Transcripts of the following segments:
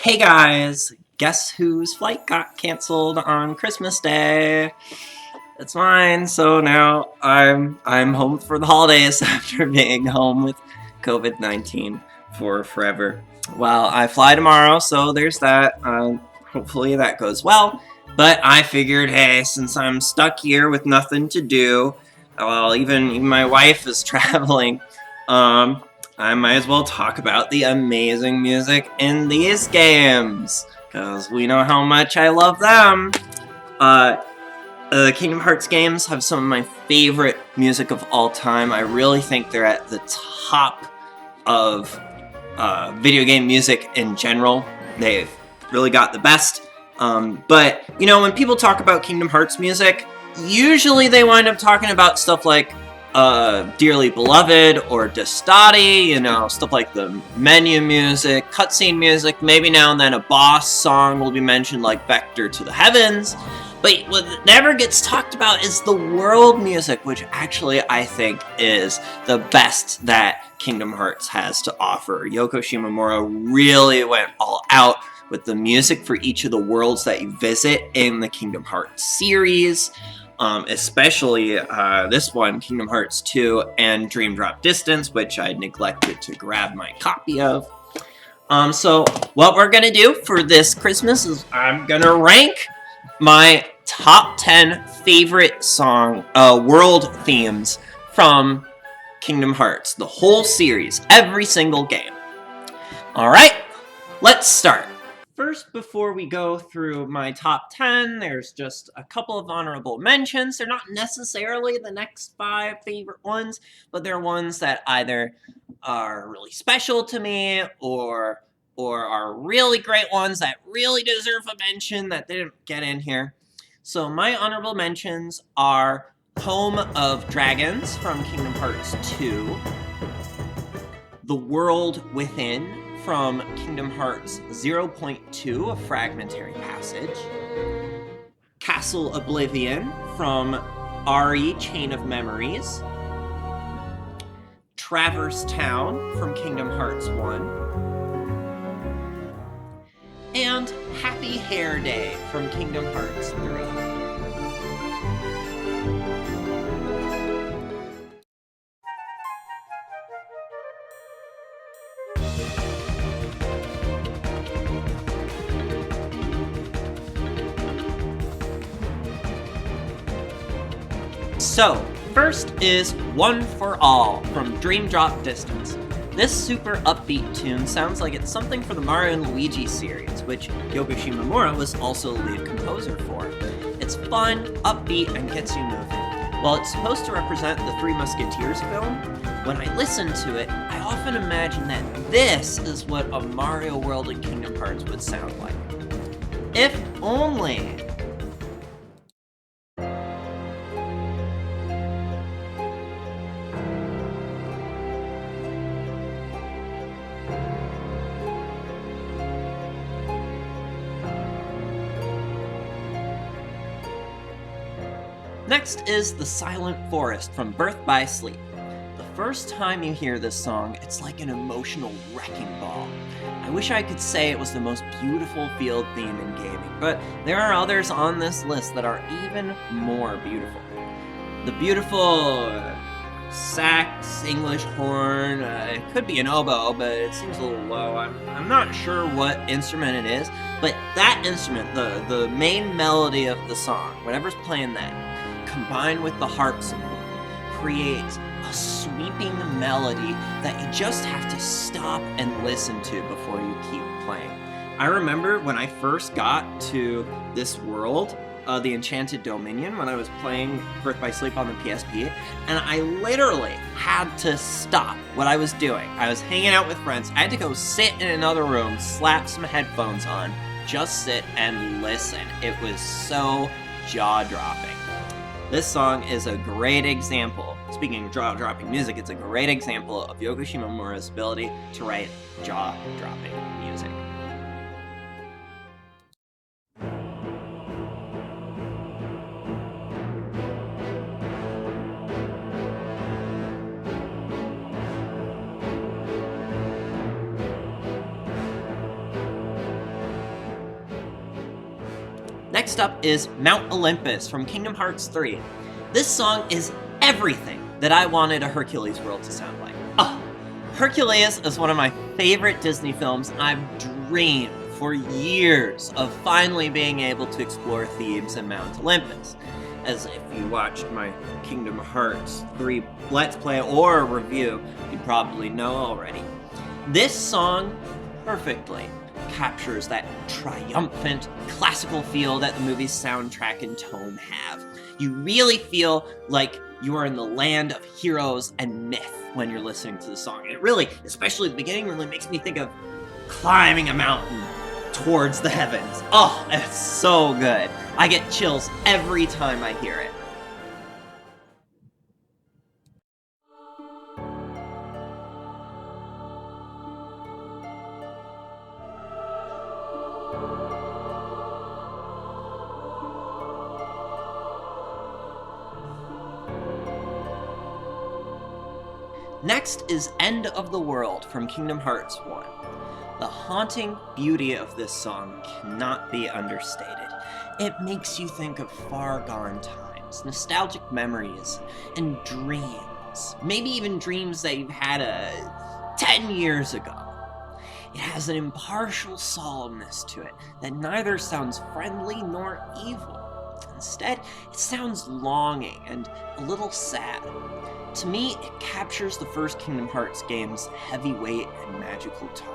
Hey guys, guess whose flight got canceled on Christmas Day? It's mine. So now I'm home for the holidays after being home with COVID-19 for forever. Well, I fly tomorrow, so there's that. Hopefully that goes well. But I figured, hey, since I'm stuck here with nothing to do, well, even my wife is traveling. I might as well talk about the amazing music in these games, because we know how much I love them. The Kingdom Hearts games have some of my favorite music of all time. I really think they're at the top of video game music in general. They've really got the best. But, you know, when people talk about Kingdom Hearts music, usually they wind up talking about stuff like Dearly Beloved or Destati, you know, stuff like the menu music, cutscene music, maybe now and then a boss song will be mentioned like Vector to the Heavens. But what never gets talked about is the world music, which actually I think is the best that Kingdom Hearts has to offer. Yoko Shimomura really went all out with the music for each of the worlds that you visit in the Kingdom Hearts series. Especially this one, Kingdom Hearts 2 and Dream Drop Distance, which I neglected to grab my copy of. So what we're gonna do for this Christmas is I'm gonna rank my top 10 favorite world themes from Kingdom Hearts, the whole series, every single game. Alright, let's start. First, before we go through my top 10, there's just a couple of honorable mentions. They're not necessarily the next 5 favorite ones, but they're ones that either are really special to me or are really great ones that really deserve a mention that didn't get in here. So my honorable mentions are Home of Dragons from Kingdom Hearts 2, The World Within from Kingdom Hearts 0.2, A Fragmentary Passage, Castle Oblivion from RE Chain of Memories, Traverse Town from Kingdom Hearts 1, and Happy Hair Day from Kingdom Hearts 3. So, first is One for All from Dream Drop Distance. This super upbeat tune sounds like it's something for the Mario & Luigi series, which Yoko Shimomura was also the lead composer for. It's fun, upbeat, and gets you moving. While it's supposed to represent the Three Musketeers film, when I listen to it, I often imagine that this is what a Mario world in Kingdom Hearts would sound like. If only. Next is The Silent Forest from Birth by Sleep. The first time you hear this song, it's like an emotional wrecking ball. I wish I could say it was the most beautiful field theme in gaming, but there are others on this list that are even more beautiful. The beautiful sax, English horn, it could be an oboe, but it seems a little low. I'm not sure what instrument it is, but that instrument, the main melody of the song, whatever's playing that, combined with the harpsichord, creates a sweeping melody that you just have to stop and listen to before you keep playing. I remember when I first got to this world, the Enchanted Dominion, when I was playing Birth by Sleep on the PSP, and I literally had to stop what I was doing. I was hanging out with friends. I had to go sit in another room, slap some headphones on, just sit and listen. It was so jaw-dropping. This song is a great example, speaking of jaw-dropping music, it's a great example of Yoko Shimomura's ability to write jaw-dropping music. Next up is Mount Olympus from Kingdom Hearts 3. This song is everything that I wanted a Hercules world to sound like. Oh, Hercules is one of my favorite Disney films. I've dreamed for years of finally being able to explore Thebes and Mount Olympus. As if you watched my Kingdom Hearts 3 Let's Play or review, you probably know already. This song perfectly captures that triumphant, classical feel that the movie's soundtrack and tone have. You really feel like you are in the land of heroes and myth when you're listening to the song. And it really, especially at the beginning, really makes me think of climbing a mountain towards the heavens. Oh, it's so good. I get chills every time I hear it. Next is End of the World from Kingdom Hearts 1. The haunting beauty of this song cannot be understated. It makes you think of far-gone times, nostalgic memories, and dreams. Maybe even dreams that you've had 10 years ago. It has an impartial solemnness to it that neither sounds friendly nor evil. Instead, it sounds longing and a little sad. To me, it captures the first Kingdom Hearts game's heavyweight and magical tone.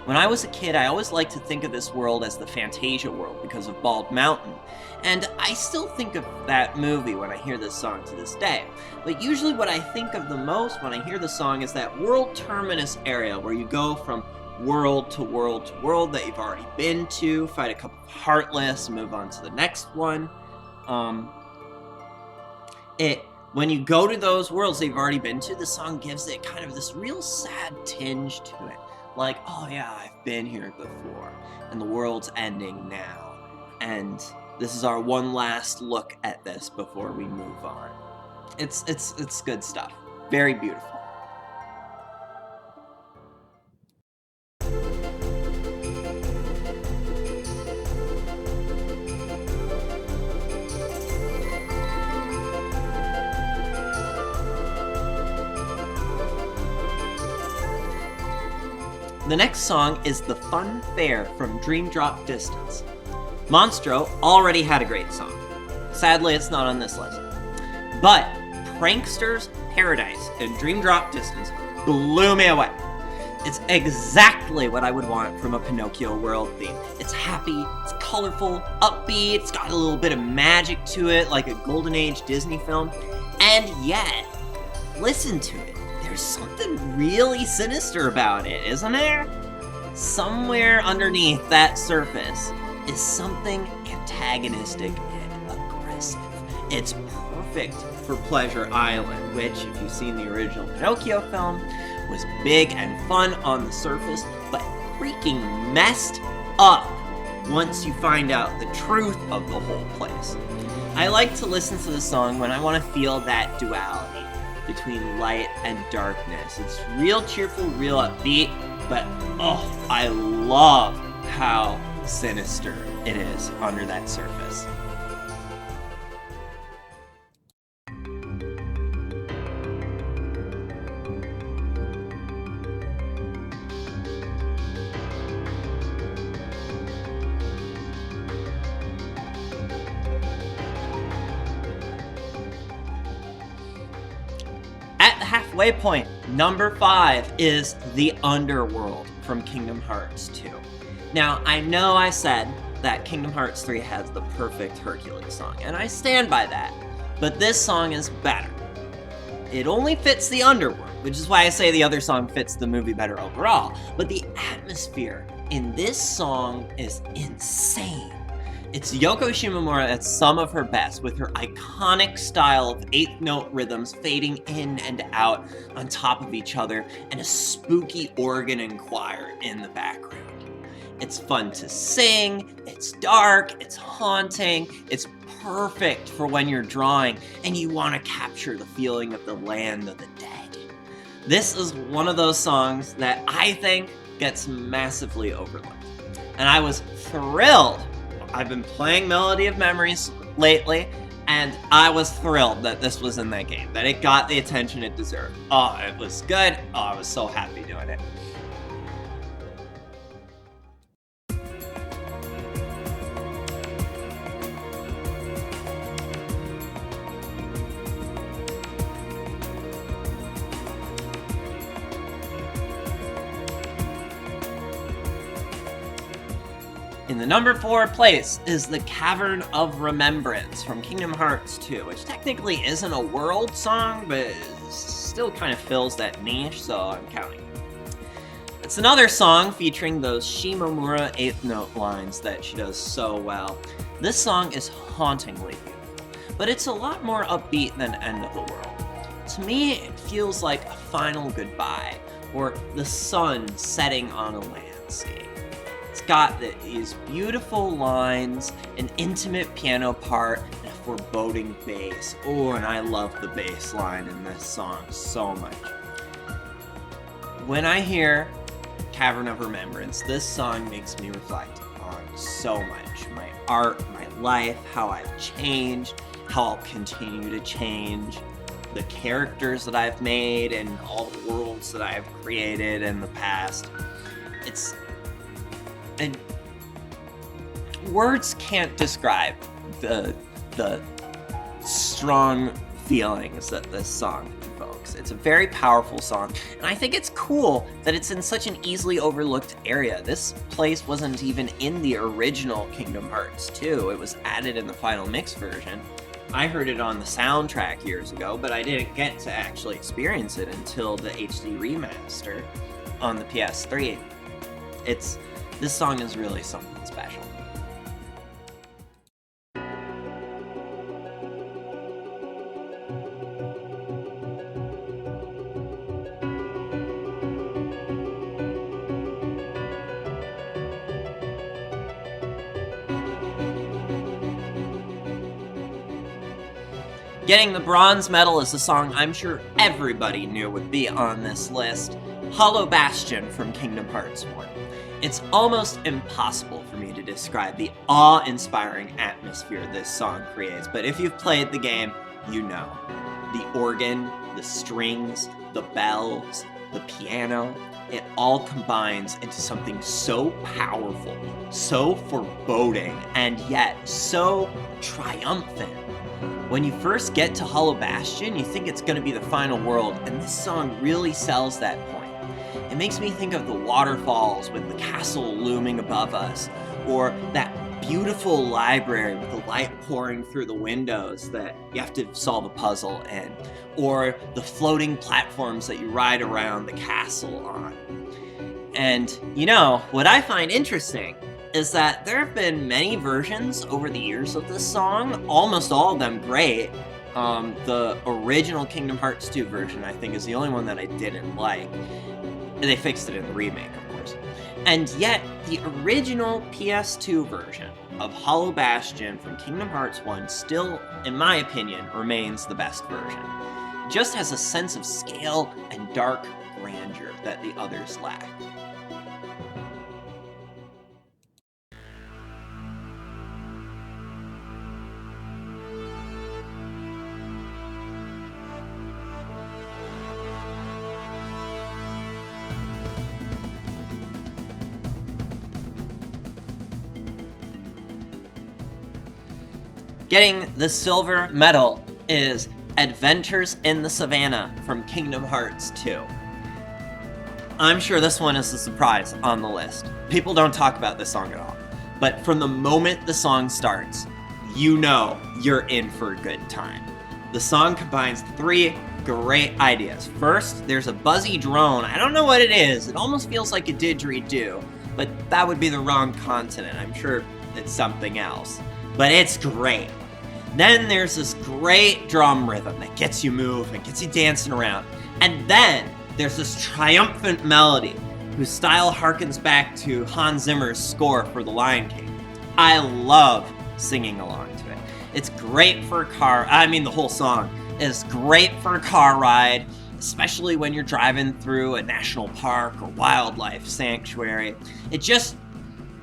When I was a kid, I always liked to think of this world as the Fantasia world because of Bald Mountain, and I still think of that movie when I hear this song to this day. But usually what I think of the most when I hear the song is that world terminus area where you go from world to world to world that you've already been to, fight a couple of Heartless, move on to the next one. When you go to those worlds that you've already been to, the song gives it kind of this real sad tinge to it. Like, oh yeah, I've been here before, and the world's ending now, and this is our one last look at this before we move on. It's good stuff. Very beautiful. The next song is The Fun Fair from Dream Drop Distance. Monstro already had a great song. Sadly, it's not on this list. But Prankster's Paradise in Dream Drop Distance blew me away. It's exactly what I would want from a Pinocchio world theme. It's happy, it's colorful, upbeat, it's got a little bit of magic to it, like a Golden Age Disney film. And yet, listen to it. There's something really sinister about it, isn't there? Somewhere underneath that surface is something antagonistic and aggressive. It's perfect for Pleasure Island, which, if you've seen the original Pinocchio film, was big and fun on the surface, but freaking messed up once you find out the truth of the whole place. I like to listen to the song when I want to feel that duality between light and darkness. It's real cheerful, real upbeat, but oh, I love how sinister it is under that surface. At the halfway point, number 5 is The Underworld from Kingdom Hearts 2. Now, I know I said that Kingdom Hearts 3 has the perfect Hercules song, and I stand by that, but this song is better. It only fits the Underworld, which is why I say the other song fits the movie better overall, but the atmosphere in this song is insane. It's Yoko Shimomura at some of her best, with her iconic style of 8th note rhythms fading in and out on top of each other, and a spooky organ and choir in the background. It's fun to sing, it's dark, it's haunting, it's perfect for when you're drawing and you want to capture the feeling of the land of the dead. This is one of those songs that I think gets massively overlooked. And I was thrilled, I've been playing Melody of Memories lately, and I was thrilled that this was in that game, that it got the attention it deserved. Oh, it was good. Oh, I was so happy doing it. In the number 4 place is the Cavern of Remembrance from Kingdom Hearts 2, which technically isn't a world song, but still kind of fills that niche, so I'm counting it. It's another song featuring those Shimomura 8th note lines that she does so well. This song is hauntingly beautiful, but it's a lot more upbeat than End of the World. To me, it feels like a final goodbye, or the sun setting on a landscape. It's got these beautiful lines, an intimate piano part, and a foreboding bass. Oh, and I love the bass line in this song so much. When I hear Cavern of Remembrance, this song makes me reflect on so much. My art, my life, how I've changed, how I'll continue to change, the characters that I've made, and all the worlds that I've created in the past. And words can't describe the strong feelings that this song evokes. It's a very powerful song, and I think it's cool that it's in such an easily overlooked area. This place wasn't even in the original Kingdom Hearts 2. It was added in the final mix version. I heard it on the soundtrack years ago, but I didn't get to actually experience it until the HD remaster on the PS3. This song is really something special. Getting the bronze medal is a song I'm sure everybody knew would be on this list. Hollow Bastion from Kingdom Hearts 1. It's almost impossible for me to describe the awe-inspiring atmosphere this song creates, but if you've played the game, you know. The organ, the strings, the bells, the piano, it all combines into something so powerful, so foreboding, and yet so triumphant. When you first get to Hollow Bastion, you think it's going to be the final world, and this song really sells that point. It makes me think of the waterfalls with the castle looming above us, or that beautiful library with the light pouring through the windows that you have to solve a puzzle in, or the floating platforms that you ride around the castle on. And, you know, what I find interesting is that there have been many versions over the years of this song, almost all of them great. The original Kingdom Hearts 2 version, I think, is the only one that I didn't like. They fixed it in the remake, of course. And yet, the original PS2 version of Hollow Bastion from Kingdom Hearts 1 still, in my opinion, remains the best version. It just has a sense of scale and dark grandeur that the others lack. Getting the silver medal is Adventures in the Savannah from Kingdom Hearts 2. I'm sure this one is a surprise on the list. People don't talk about this song at all. But from the moment the song starts, you know you're in for a good time. The song combines 3 great ideas. First, there's a buzzy drone. I don't know what it is. It almost feels like a didgeridoo, but that would be the wrong continent. I'm sure it's something else. But it's great. Then there's this great drum rhythm that gets you moving, gets you dancing around. And then there's this triumphant melody whose style harkens back to Hans Zimmer's score for The Lion King. I love singing along to it. It's great for a car. The whole song is great for a car ride, especially when you're driving through a national park or wildlife sanctuary. It just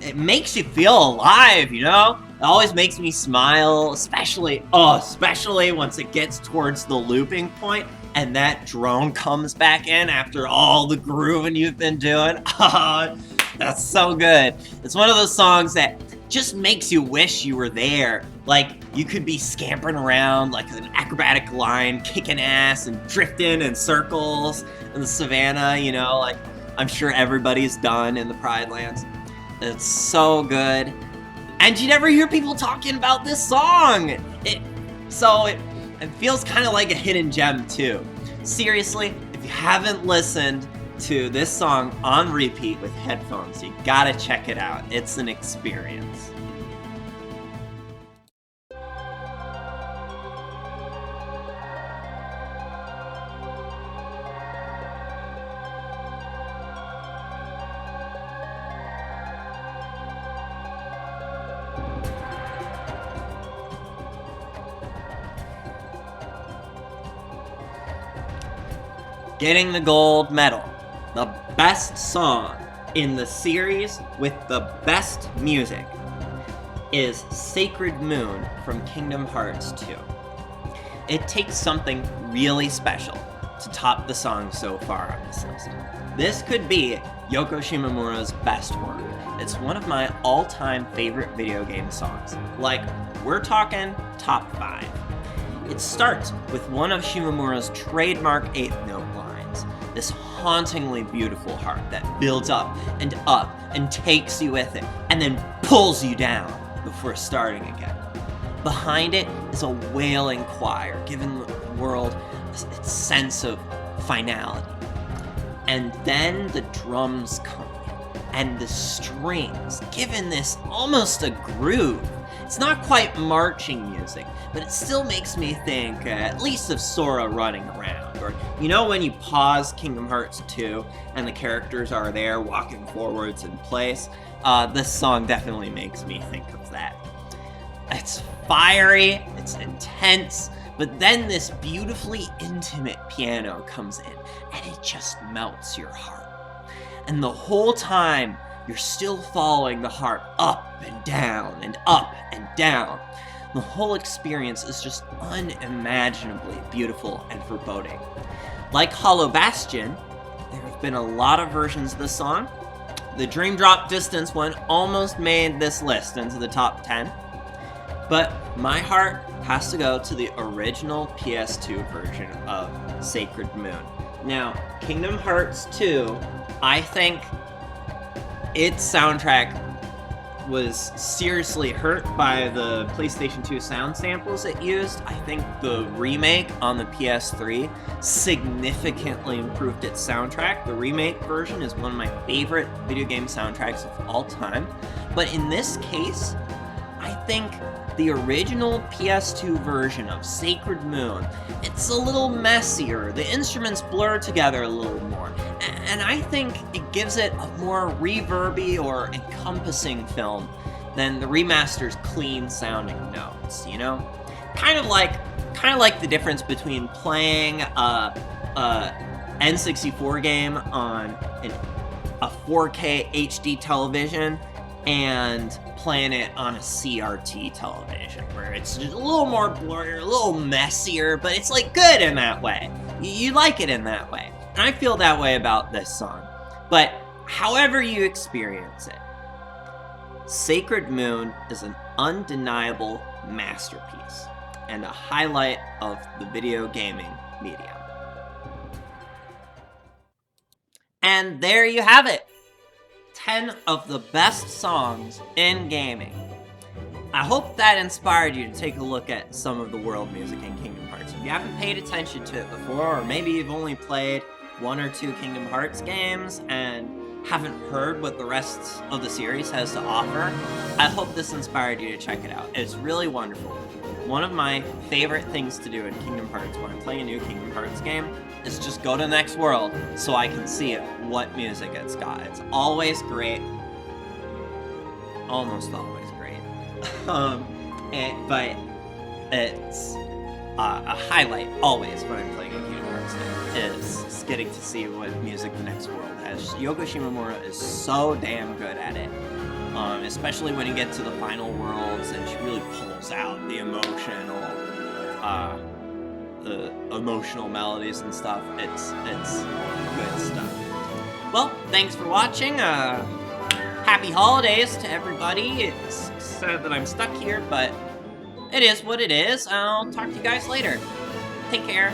it makes you feel alive, you know? It always makes me smile, especially once it gets towards the looping point and that drone comes back in after all the grooving you've been doing. Oh, that's so good. It's one of those songs that just makes you wish you were there. Like, you could be scampering around like an acrobatic lion, kicking ass and drifting in circles in the Savannah, you know, like I'm sure everybody's done in the Pride Lands. It's so good. And you never hear people talking about this song. It feels kind of like a hidden gem too. Seriously, if you haven't listened to this song on repeat with headphones, you gotta check it out. It's an experience. Getting the gold medal. The best song in the series with the best music is Sacred Moon from Kingdom Hearts 2. It takes something really special to top the songs so far on this list. This could be Yoko Shimomura's best work. It's one of my all-time favorite video game songs. Like, we're talking top 5. It starts with one of Shimomura's trademark 8th note lines, this hauntingly beautiful harp that builds up and takes you with it, and then pulls you down before starting again. Behind it is a wailing choir, giving the world its sense of finality. And then the drums come in, and the strings, given this almost a groove. It's not quite marching music, but it still makes me think at least of Sora running around. Or, you know, when you pause Kingdom Hearts 2 and the characters are there walking forwards in place? This song definitely makes me think of that. It's fiery, it's intense, but then this beautifully intimate piano comes in and it just melts your heart. And the whole time, you're still following the harp up and down and up and down. The whole experience is just unimaginably beautiful and foreboding. Like Hollow Bastion, there have been a lot of versions of the song. The Dream Drop Distance one almost made this list into the top 10. But my heart has to go to the original PS2 version of Sacred Moon. Now, Kingdom Hearts 2, I think its soundtrack was seriously hurt by the PlayStation 2 sound samples it used. I think the remake on the PS3 significantly improved its soundtrack. The remake version is one of my favorite video game soundtracks of all time. But in this case, I think the original PS2 version of Sacred Moon, it's a little messier. The instruments blur together a little more. And I think it gives it a more reverby or encompassing film than the remaster's clean sounding notes, you know? Kind of like the difference between playing a N64 game on a 4K HD television and playing it on a CRT television, where it's just a little more blurry, a little messier, but it's like good in that way. You like it in that way. And I feel that way about this song. But however you experience it, Sacred Moon is an undeniable masterpiece and a highlight of the video gaming medium. And there you have it. 10 of the best songs in gaming. I hope that inspired you to take a look at some of the world music in Kingdom Hearts. If you haven't paid attention to it before, or maybe you've only played 1 or 2 Kingdom Hearts games and haven't heard what the rest of the series has to offer, I hope this inspired you to check it out. It's really wonderful. One of my favorite things to do in Kingdom Hearts when I'm playing a new Kingdom Hearts game is just go to the next world so I can see what music it's got. It's always great. Almost always great. But it's a highlight always when I'm playing a Kingdom Hearts game is getting to see what music the next world has. Yoko Shimomura is so damn good at it. especially when you get to the final worlds, and she really pulls out the emotional melodies and stuff. It's good stuff. Well, thanks for watching. Happy holidays to everybody. It's sad that I'm stuck here, but it is what it is. I'll talk to you guys later. Take care.